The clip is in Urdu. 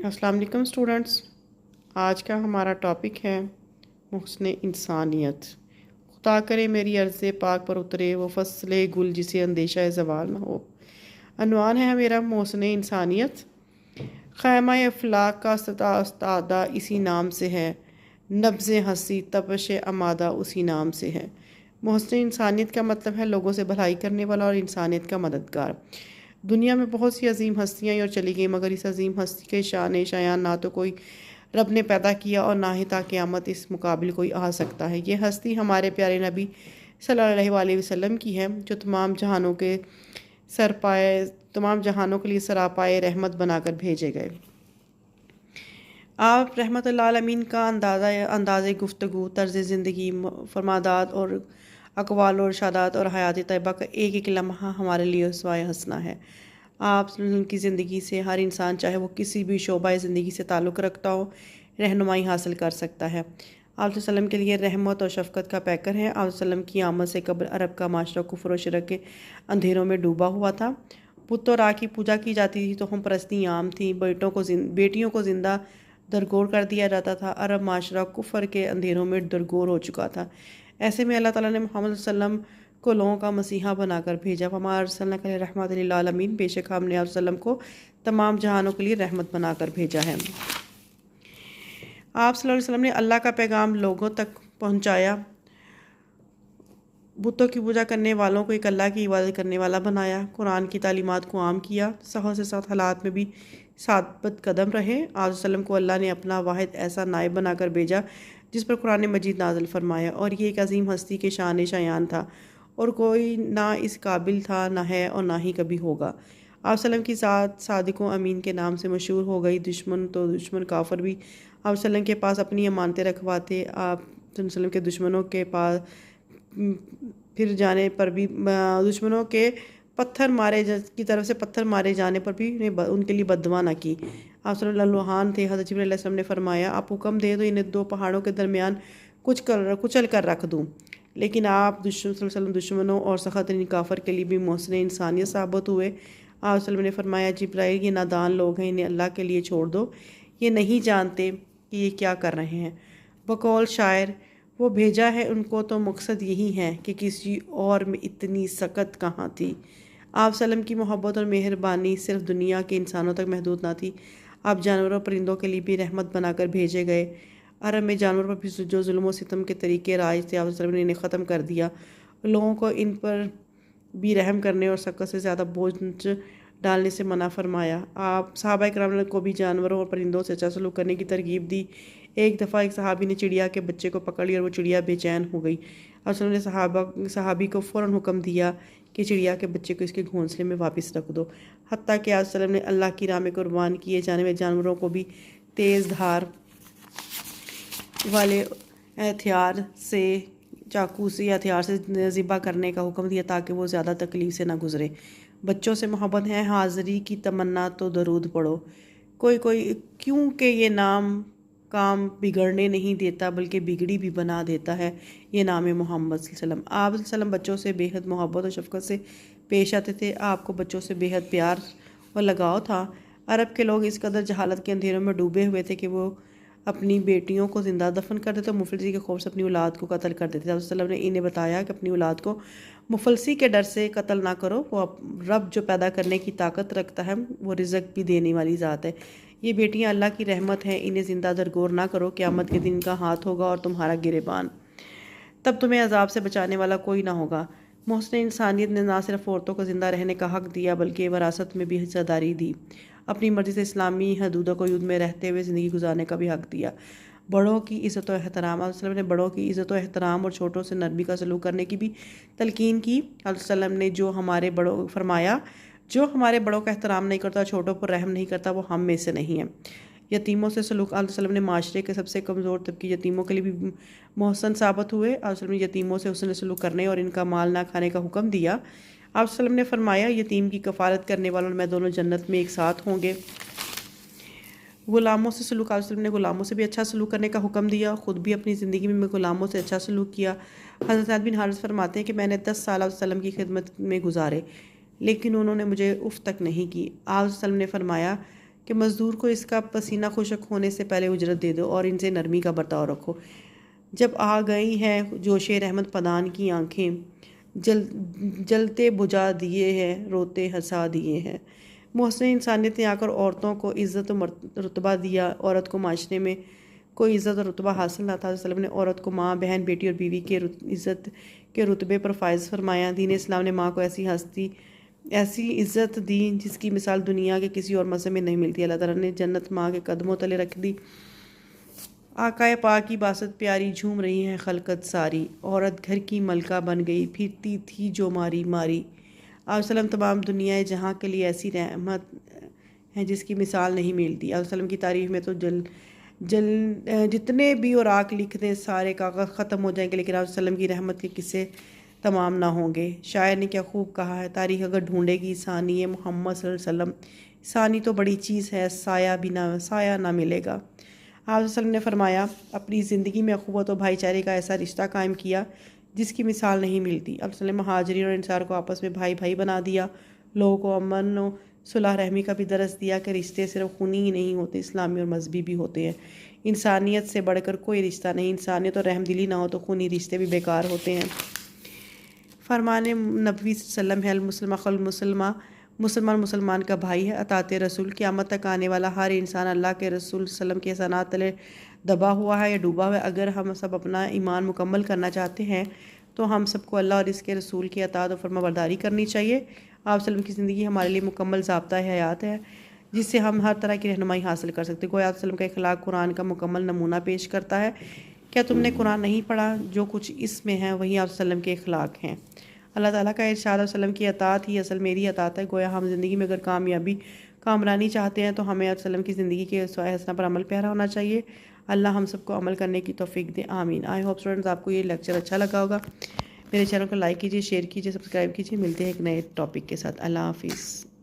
السلام علیکم اسٹوڈنٹس، آج کا ہمارا ٹاپک ہے محسن انسانیت۔ خدا کرے میری عرض پاک پر اترے وہ فصل گل جسے اندیشہ زوال نہ ہو۔ عنوان ہے میرا محسن انسانیت۔ خیمہ افلاک کا استادہ اسی نام سے ہے، نبض ہنسی تپش امادہ اسی نام سے ہے۔ محسن انسانیت کا مطلب ہے لوگوں سے بھلائی کرنے والا اور انسانیت کا مددگار۔ دنیا میں بہت سی عظیم ہستیاں اور چلی گئیں، مگر اس عظیم ہستی کے شان شایان نہ تو کوئی رب نے پیدا کیا اور نہ ہی تا قیامت اس مقابل کوئی آ سکتا ہے۔ یہ ہستی ہمارے پیارے نبی صلی اللہ علیہ وسلم کی ہے، جو تمام جہانوں کے لیے سراپائے رحمت بنا کر بھیجے گئے۔ آپ رحمت اللہ عالمین کا انداز گفتگو، طرز زندگی، فرمادات اور اقوال اور ارشادات اور حیات طیبہ کا ایک ایک لمحہ ہمارے لیے اسوائے حسنہ ہے۔ آپ کی زندگی سے ہر انسان، چاہے وہ کسی بھی شعبہ زندگی سے تعلق رکھتا ہو، رہنمائی حاصل کر سکتا ہے۔ آپ صلی اللہ علیہ وسلم کے لیے رحمت اور شفقت کا پیکر ہے۔ آپ صلی اللہ علیہ وسلم کی آمد سے قبل عرب کا معاشرہ کفر و شرک کے اندھیروں میں ڈوبا ہوا تھا۔ بت و راہ کی پوجا کی جاتی تھی، توہم پرستی عام تھی، بیٹیوں کو زندہ درگور کر دیا جاتا تھا۔ عرب معاشرہ کفر کے اندھیروں میں درگور ہو چکا تھا۔ ایسے میں اللہ تعالیٰ نے محمد صلی اللہ علیہ وسلم کو لوگوں کا مسیحا بنا کر بھیجا۔ وما ارسلناک الا رحمۃ للعالمین، بے شک ہم نے آپ صلی اللہ علیہ وسلم کو تمام جہانوں کے لیے رحمت بنا کر بھیجا ہے۔ آپ صلی اللہ علیہ وسلم نے اللہ کا پیغام لوگوں تک پہنچایا، بتوں کی پوجا کرنے والوں کو ایک اللہ کی عبادت کرنے والا بنایا، قرآن کی تعلیمات کو عام کیا، سخت سے سخت حالات میں بھی ثابت قدم رہے۔ آپ صلی اللہ علیہ وسلم کو اللہ نے اپنا واحد ایسا نائب بنا کر بھیجا جس پر قرآن مجید نازل فرمایا، اور یہ ایک عظیم ہستی کے شان شایان تھا، اور کوئی نہ اس قابل تھا، نہ ہے اور نہ ہی کبھی ہوگا۔ آپ صلی اللہ علیہ وسلم کی ذات صادق و امین کے نام سے مشہور ہو گئی۔ دشمن کافر بھی آپ صلی اللہ علیہ وسلم کے پاس اپنی امانتیں رکھواتے۔ آپ صلی اللہ علیہ وسلم کے دشمنوں کے پاس پھر جانے پر بھی، دشمنوں کے کی طرف سے پتھر مارے جانے پر بھی ان کے لیے بد دعا نہ کی۔ آپ صلی اللہ علیہ وسلم تھے، حضرت جبرائیل علیہ السلام نے فرمایا آپ حکم دیں تو انہیں دو پہاڑوں کے درمیان کچل کر رکھ دوں، لیکن آپ صلی اللہ علیہ وسلم دشمنوں اور سخت ترین کافر کے لیے بھی محسن انسانیت ثابت ہوئے۔ آپ صلی اللہ علیہ وسلم نے فرمایا جبرائیل، یہ نادان لوگ ہیں، انہیں اللہ کے لیے چھوڑ دو، یہ نہیں جانتے کہ یہ کیا کر رہے ہیں۔ بقول شاعر، وہ بھیجا ہے ان کو تو مقصد یہی ہے کہ کسی اور میں اتنی سخت کہاں تھی۔ آپ صلی اللہ علیہ وسلم کی محبت اور مہربانی صرف دنیا کے انسانوں تک محدود نہ تھی، آپ جانوروں پرندوں کے لیے بھی رحمت بنا کر بھیجے گئے۔ عرب میں جانوروں پر بھی جو ظلم و ستم کے طریقے رائج تھے، آپ صلی اللہ علیہ وسلم نے انہیں ختم کر دیا۔ لوگوں کو ان پر بھی رحم کرنے اور سخت سے زیادہ بوجھ ڈالنے سے منع فرمایا۔ آپ صحابہ کرام کو بھی جانوروں اور پرندوں سے اچھا سلوک کرنے کی ترغیب دی۔ ایک دفعہ ایک صحابی نے چڑیا کے بچے کو پکڑ لیا اور وہ چڑیا بے چین ہو گئی۔ آپ صلی اللہ علیہ وسلم نے صحابی کو فوراً حکم دیا کہ چڑیا کے بچے کو اس کے گھونسلے میں واپس رکھ دو، حتیٰ کہ آپ صلی اللہ علیہ وسلم نے اللہ کی راہ میں قربان کیے جانے والے جانوروں کو بھی تیز دھار والے چاقو سے یا ہتھیار سے ذبح کرنے کا حکم دیا، تاکہ وہ زیادہ تکلیف سے نہ گزرے۔ بچوں سے محبت ہے، حاضری کی تمنا تو درود پڑھو۔ کوئی کیونکہ یہ نام کام بگڑنے نہیں دیتا بلکہ بگڑی بھی بنا دیتا ہے، یہ نام محمد صلی اللہ علیہ وسلم۔ آپ صلی اللہ علیہ وسلم بچوں سے بے حد محبت اور شفقت سے پیش آتے تھے۔ آپ کو بچوں سے بے حد پیار اور لگاؤ تھا۔ عرب کے لوگ اس قدر جہالت کے اندھیروں میں ڈوبے ہوئے تھے کہ وہ اپنی بیٹیوں کو زندہ دفن کر دیتے اور مفلسی کے خوف سے اپنی اولاد کو قتل کر دیتے۔ آپ صلی اللہ علیہ وسلم نے انہیں بتایا کہ اپنی اولاد کو مفلسی کے ڈر سے قتل نہ کرو، وہ رب جو پیدا کرنے کی طاقت رکھتا ہے، وہ رزق بھی دینے والی ذات ہے۔ یہ بیٹیاں اللہ کی رحمت ہیں، انہیں زندہ درگور نہ کرو، قیامت کے دن کا ہاتھ ہوگا اور تمہارا گریبان، تب تمہیں عذاب سے بچانے والا کوئی نہ ہوگا۔ محسن انسانیت نے نہ صرف عورتوں کو زندہ رہنے کا حق دیا بلکہ وراثت میں بھی حصہ داری دی، اپنی مرضی سے اسلامی حدود و قیود میں رہتے ہوئے زندگی گزارنے کا بھی حق دیا۔ بڑوں کی عزت و احترام، آپ صلی اللہ علیہ وسلم نے بڑوں کی عزت و احترام اور چھوٹوں سے نرمی کا سلوک کرنے کی بھی تلقین کی۔ آپ صلی اللہ علیہ وسلم نے جو ہمارے بڑوں کا احترام نہیں کرتا، چھوٹوں پر رحم نہیں کرتا، وہ ہم میں سے نہیں ہے۔ یتیموں سے سلوک، آپ صلی اللہ علیہ وسلم نے معاشرے کے سب سے کمزور طبقے یتیموں کے لیے بھی محسن ثابت ہوئے۔ آپ صلی اللہ علیہ وسلم نے یتیموں سے حسن سلوک کرنے اور ان کا مال نہ کھانے کا حکم دیا۔ آپ صلی اللہ علیہ وسلم نے فرمایا یتیم کی کفالت کرنے والوں اور میں دونوں جنت میں ایک ساتھ ہوں گے۔ غلاموں سے سلوک، آپ صلی اللہ علیہ وسلم نے غلاموں سے بھی اچھا سلوک کرنے کا حکم دیا، خود بھی اپنی زندگی میں غلاموں سے اچھا سلوک کیا۔ حضرت سعد بن حارث فرماتے ہیں کہ میں نے 10 سال آپ صلی اللہ علیہ وسلم کی خدمت میں گزارے، لیکن انہوں نے مجھے اف تک نہیں کی۔ آپ صلی اللہ علیہ وسلم نے فرمایا کہ مزدور کو اس کا پسینہ خشک ہونے سے پہلے اجرت دے دو اور ان سے نرمی کا برتاؤ رکھو۔ جب آ گئی ہیں جوش رحمت پدان کی آنکھیں، جلتے بجھا دیے ہیں، روتے ہنسا دیے ہیں۔ محسن انسانیت نے آ کر عورتوں کو عزت و رتبہ دیا۔ عورت کو معاشرے میں کوئی عزت اور رتبہ حاصل نہ تھا۔ وسلم نے عورت کو ماں، بہن، بیٹی اور بیوی کے عزت کے رتبے پر فائز فرمایا۔ دین اسلام نے ماں کو ایسی عزت دی جس کی مثال دنیا کے کسی اور مذہب میں نہیں ملتی۔ اللہ تعالیٰ نے جنت ماں کے قدموں تلے رکھ دی۔ آقائے پاک کی باسط پیاری، جھوم رہی ہے خلقت ساری۔ عورت گھر کی ملکہ بن گئی، پھرتی تھی جو ماری ماری۔ آپ وسلم تمام دنیا جہاں کے لیے ایسی رحمت ہے جس کی مثال نہیں ملتی۔ آپ وسلم کی تعریف میں تو جتنے بھی اوراق لکھ دیں سارے کاغذ ختم ہو جائیں گے، لیکن آپ وسلم کی رحمت کے قصے تمام نہ ہوں گے۔ شاعر نے کیا خوب کہا ہے، تاریخ اگر ڈھونڈے گی ثانی محمد صلی اللہ علیہ وسلم، ثانی تو بڑی چیز ہے، سایہ نہ ملے گا۔ آپ وسلم نے فرمایا، اپنی زندگی میں اخوت و بھائی چارے کا ایسا رشتہ قائم کیا جس کی مثال نہیں ملتی۔ آپ وسلم نے مہاجرین اور انصار کو آپس میں بھائی بھائی بنا دیا۔ لوگوں کو امن و صلح رحمی کا بھی درس دیا کہ رشتے صرف خونی ہی نہیں ہوتے، اسلامی اور مذہبی بھی ہوتے ہیں۔ انسانیت سے بڑھ کر کوئی رشتہ نہیں، انسانیت اور رحم دلی نہ ہو تو خونی رشتے بھی بیکار ہوتے ہیں۔ فرمان نبوی صلی اللہ علیہ وسلم ہے، المسلم اخو المسلمہ، مسلمان کا بھائی ہے۔ اطاعت رسول، قیامت تک آنے والا ہر انسان اللہ کے رسول صلی اللہ علیہ وسلم کے احسانات تلے دبا ہوا ہے یا ڈوبا ہوا ہے۔ اگر ہم سب اپنا ایمان مکمل کرنا چاہتے ہیں تو ہم سب کو اللہ اور اس کے رسول کی اطاعت و فرما برداری کرنی چاہیے۔ آپ وسلم کی زندگی ہمارے لیے مکمل ضابطہ حیات ہے جس سے ہم ہر طرح کی رہنمائی حاصل کر سکتے ہیں۔ گویا آپ وسلم کا اخلاق قرآن کا مکمل نمونہ پیش کرتا ہے۔ کیا تم نے قرآن نہیں پڑھا؟ جو کچھ اس میں ہے وہی آپ وسلم کے اخلاق ہیں۔ اللہ تعالیٰ کا ارشاد، وسلم کی اطاعت ہی اصل میری اطاعت ہے۔ گویا ہم زندگی میں اگر کامرانی چاہتے ہیں تو ہمیں وسلم کی زندگی کے اسوہ حسنہ پر عمل پیرا ہونا چاہیے۔ اللہ ہم سب کو عمل کرنے کی توفیق دے، آمین۔ آئی ہوپ اسٹوڈنٹس آپ کو یہ لیکچر اچھا لگا ہوگا۔ میرے چینل کو لائک کیجیے، شیئر کیجیے، سبسکرائب کیجیے۔ ملتے ہیں ایک نئے ٹاپک کے ساتھ۔ اللہ حافظ۔